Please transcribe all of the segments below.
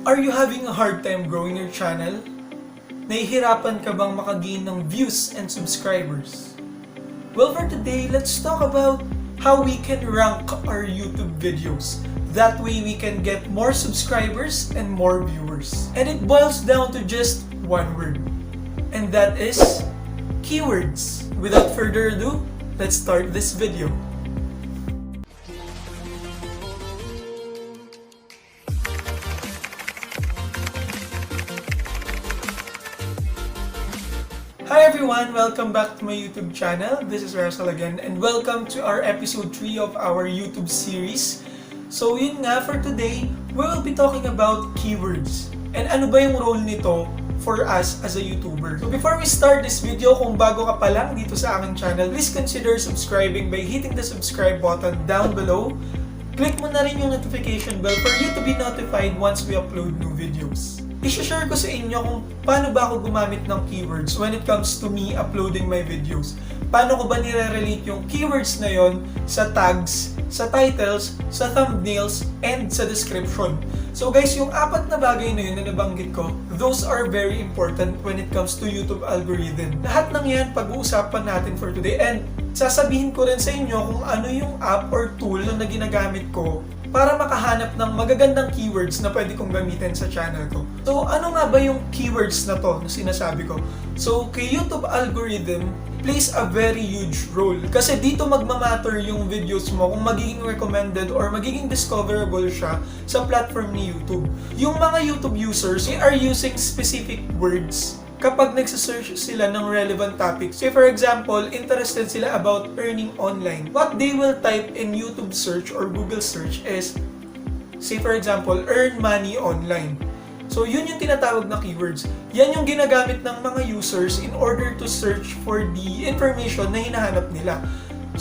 Are you having a hard time growing your channel? Nahihirapan ka bang makagain ng views and subscribers? Well, for today, let's talk about how we can rank our YouTube videos. That way, we can get more subscribers and more viewers. And it boils down to just one word. And that is keywords. Without further ado, let's start this video. Hi everyone! Welcome back to my YouTube channel. This is Russel again and welcome to our episode 3 of our YouTube series. So yun nga, for today, we will be talking about keywords. And ano ba yung role nito for us as a YouTuber? So before we start this video, kung bago ka pa lang dito sa aking channel, please consider subscribing by hitting the subscribe button down below. Click mo na rin yung notification bell for you to be notified once we upload new videos. I-share ko sa inyo kung paano ba ako gumamit ng keywords when it comes to me uploading my videos. Paano ko ba nire-relate yung keywords na yon sa tags, sa titles, sa thumbnails, and sa description. So guys, yung apat na bagay na yun na nabanggit ko, those are very important when it comes to YouTube algorithm. Lahat ng yan pag-uusapan natin for today, and sasabihin ko rin sa inyo kung ano yung app or tool na ginagamit ko para makahanap ng magagandang keywords na pwede kong gamitin sa channel ko. So, ano nga ba yung keywords na to na sinasabi ko? So, kay YouTube algorithm, plays a very huge role. Kasi dito magmamatter yung videos mo kung magiging recommended or magiging discoverable siya sa platform ni YouTube. Yung mga YouTube users, they are using specific words kapag nagsasearch sila ng relevant topics. Say for example, interested sila about earning online. What they will type in YouTube search or Google search is, say for example, earn money online. So yun yung tinatawag na keywords. Yan yung ginagamit ng mga users in order to search for the information na hinahanap nila.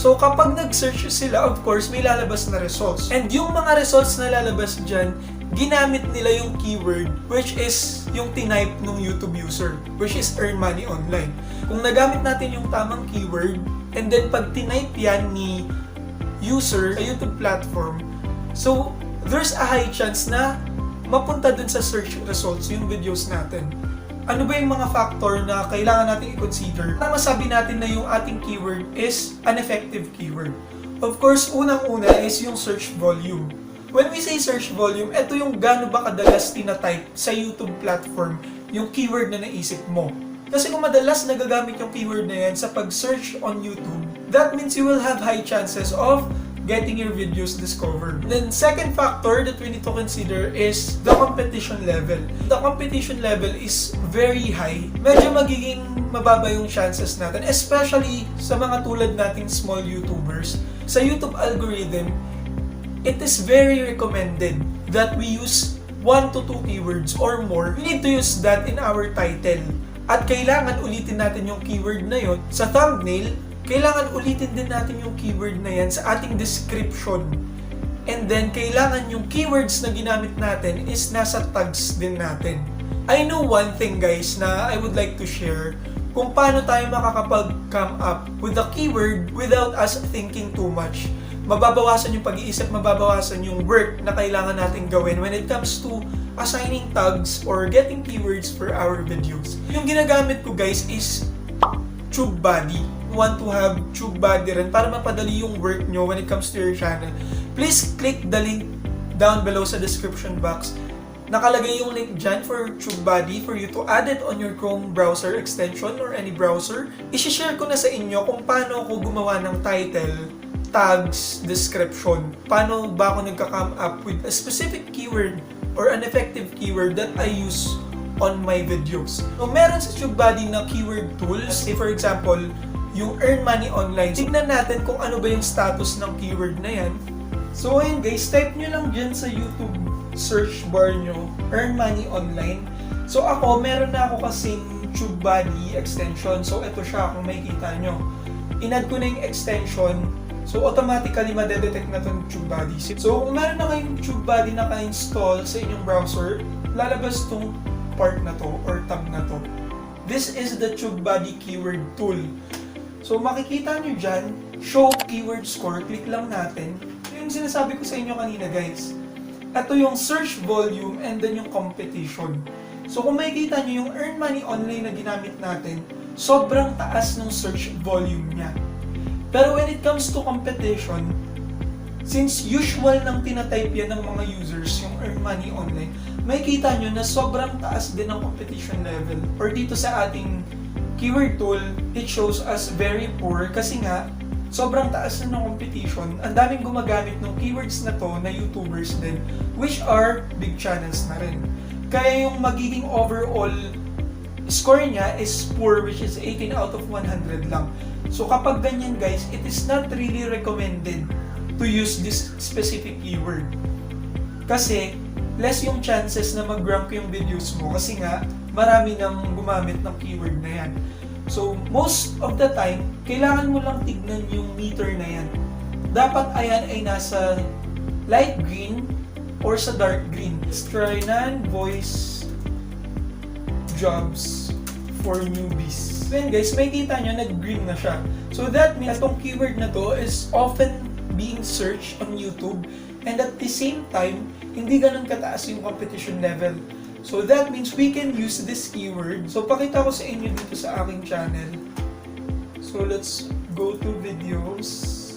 So kapag nag-search sila, of course, may lalabas na results. And yung mga results na lalabas dyan, ginamit nila yung keyword which is yung tinype ng YouTube user, which is earn money online. Kung nagamit natin yung tamang keyword, and then pag tinype yan ni user sa YouTube platform, so there's a high chance na mapunta dun sa search results yung videos natin. Ano ba yung mga factor na kailangan natin i-consider para masabi natin na yung ating keyword is an effective keyword? Of course, unang-una is yung search volume. When we say search volume, ito yung gaano ba kadalas tina-type sa YouTube platform yung keyword na naisip mo. Kasi kung madalas nagagamit yung keyword na yan sa pag-search on YouTube, that means you will have high chances of getting your videos discovered. Then second factor that we need to consider is the competition level. The competition level is very high. Medyo magiging mababa yung chances natin, especially sa mga tulad nating small YouTubers. Sa YouTube algorithm, it is very recommended that we use 1 to 2 keywords or more. We need to use that in our title. At kailangan ulitin natin yung keyword na yon sa thumbnail. Kailangan ulitin din natin yung keyword na yan sa ating description. And then, kailangan yung keywords na ginamit natin is nasa tags din natin. I know one thing guys na I would like to share kung paano tayo makakapag-come up with a keyword without us thinking too much. Mababawasan yung pag-iisip, mababawasan yung work na kailangan natin gawin when it comes to assigning tags or getting keywords for our videos. Yung ginagamit ko guys is tubebuddy. Want to have tubebuddy rin para mapadali yung work nyo when it comes to your channel. Please click the link down below sa description box. Nakalagay yung link dyan for tubebuddy for you to add it on your Chrome browser extension or any browser. I-share ko na sa inyo kung paano ako gumawa ng title, tags, description. Paano ba ako nagka-come up with a specific keyword or an effective keyword that I use on my videos. So meron sa tubebuddy na keyword tools. Say for example, yung earn money online. Tignan natin kung ano ba yung status ng keyword na yan. So ayun guys, type nyo lang dyan sa YouTube search bar nyo, earn money online. So ako, meron na ako kasing tubebuddy extension. So ito siya kung makikita nyo. In-add ko na yung extension. So automatically madedetect na itong tubebuddy. So kung meron na kayong tubebuddy na ka-install sa inyong browser, lalabas itong part na to or tab na to. This is the tubebuddy keyword tool. So makikita nyo dyan, show keyword score, click lang natin. Yung sinasabi ko sa inyo kanina guys, ito yung search volume and then yung competition. So kung makikita nyo yung earn money online na ginamit natin, sobrang taas ng search volume niya. Pero when it comes to competition, since usual nang tinatype yan ng mga users yung earn money online, makikita nyo na sobrang taas din ng competition level. Or dito sa ating keyword tool, it shows us very poor kasi nga sobrang taas na ng competition. Ang daming gumagamit ng keywords na to na YouTubers din, which are big channels na rin. Kaya yung magiging overall score niya is poor, which is 18 out of 100 lang. So kapag ganyan guys, it is not really recommended to use this specific keyword. Kasi less yung chances na mag-rank yung videos mo kasi nga marami nang gumamit ng keyword na yan. So, most of the time, kailangan mo lang tignan yung meter na yan. Dapat ayan ay nasa light green or sa dark green. Let's try non-voice jobs for newbies. Then guys, makikita nyo nag-green na siya. So that means itong keyword na to is often being searched on YouTube and at the same time, hindi ganun kataas yung competition level. So that means we can use this keyword. So pakita ko sa inyo dito sa aking channel. So let's go to videos.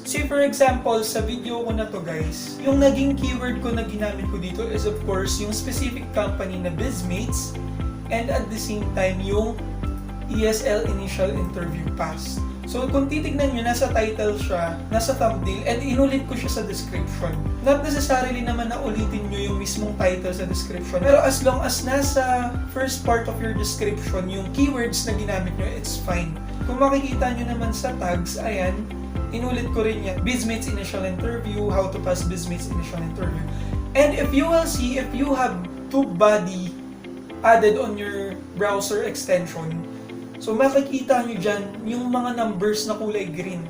See for example, sa video ko na to guys, yung naging keyword ko na ginamit ko dito is of course yung specific company na BizMates and at the same time yung ESL Initial Interview Pass. So kung titignan nyo, nasa title siya, nasa thumbnail, and inulit ko siya sa description. Not necessarily naman na ulitin nyo yung mismong title sa description, pero as long as nasa first part of your description yung keywords na ginamit nyo, it's fine. Kung makikita nyo naman sa tags, ayan, inulit ko rin yan. BizMates Initial Interview, how to pass BizMates Initial Interview. And if you will see, if you have tubebuddy added on your browser extension, so makikita nyo dyan yung mga numbers na kulay green.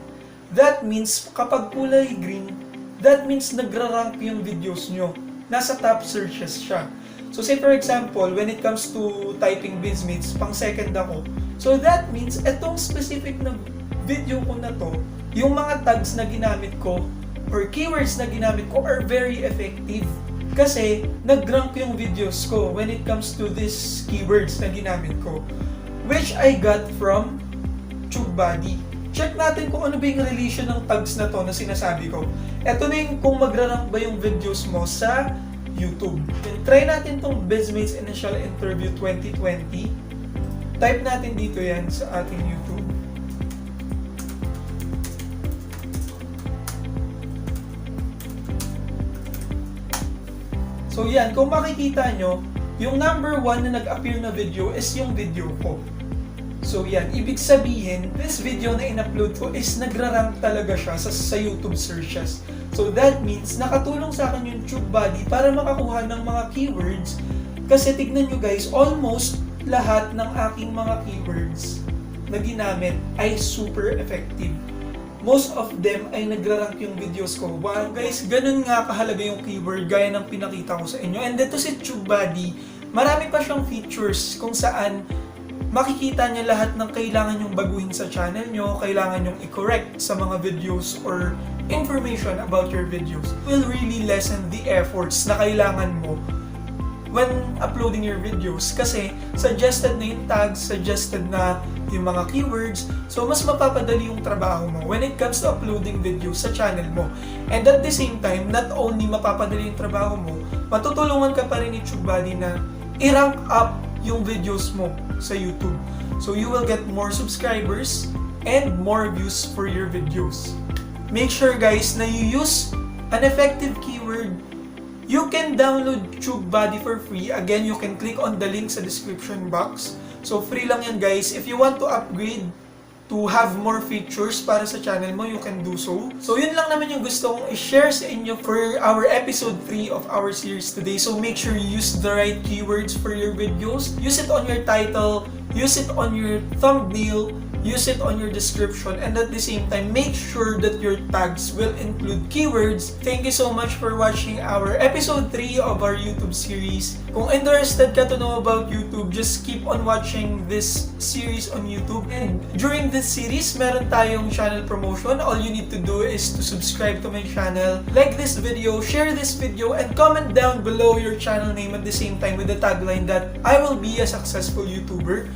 That means, kapag kulay green, that means nagra-rank yung videos nyo. Nasa top searches siya. So say for example, when it comes to typing BizMates, pang second ako. So that means, etong specific na video ko na to, yung mga tags na ginamit ko, or keywords na ginamit ko are very effective. Kasi, nag-rank yung videos ko when it comes to these keywords na ginamit ko, which I got from tubebuddy. Check natin kung ano ba yung relation ng tags na to na sinasabi ko. Ito na yung kung magra-rank ba yung videos mo sa YouTube. Then, try natin tong BizMates Initial Interview 2020. Type natin dito yan sa ating YouTube. So yan, kung makikita nyo, yung number 1 na nag-appear na video is yung video ko. So yan, ibig sabihin, this video na in-upload ko is nagra-rank talaga siya sa YouTube searches. So that means, nakatulong sa akin yung tubebuddy para makakuha ng mga keywords. Kasi tignan nyo guys, almost lahat ng aking mga keywords na ginamit ay super effective. Most of them ay nagra-rank yung videos ko. Wow guys, ganun nga kahalaga yung keyword gaya ng pinakita ko sa inyo. And dito si tubebuddy, marami pa siyang features kung saan makikita niya lahat ng kailangan nyong baguhin sa channel nyo, kailangan nyong i-correct sa mga videos or information about your videos. It will really lessen the efforts na kailangan mo when uploading your videos kasi suggested na yung tags, suggested na yung mga keywords, so mas mapapadali yung trabaho mo when it comes to uploading videos sa channel mo. And at the same time, not only mapapadali yung trabaho mo, matutulungan ka pa rin ni tubebuddy na i-rank up yung videos mo sa YouTube. So you will get more subscribers and more views for your videos. Make sure guys na you use an effective keyword. You can download tubebuddy for free. Again, you can click on the link sa description box. So free lang yan guys. If you want to upgrade to have more features para sa channel mo, you can do so. So yun lang naman yung gusto kong i-share sa inyo for our episode 3 of our series today. So make sure you use the right keywords for your videos. Use it on your title, use it on your thumbnail, use it on your description, and at the same time, make sure that your tags will include keywords. Thank you so much for watching our episode 3 of our YouTube series. Kung interested ka to know about YouTube, just keep on watching this series on YouTube. And during this series, meron tayong channel promotion. All you need to do is to subscribe to my channel, like this video, share this video, and comment down below your channel name at the same time with the tagline that I will be a successful YouTuber.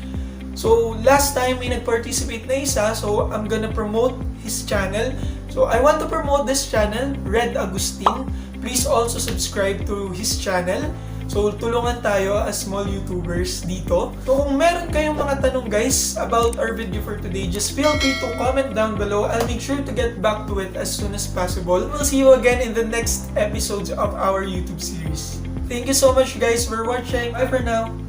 So last time may nag-participate na isa, so I'm gonna promote his channel. So I want to promote this channel, Red Agustin. Please also subscribe to his channel. So tulungan tayo as small YouTubers dito. So kung meron kayong mga tanong guys about our video for today, just feel free to comment down below. I'll make sure to get back to it as soon as possible. We'll see you again in the next episodes of our YouTube series. Thank you so much guys for watching. Bye for now.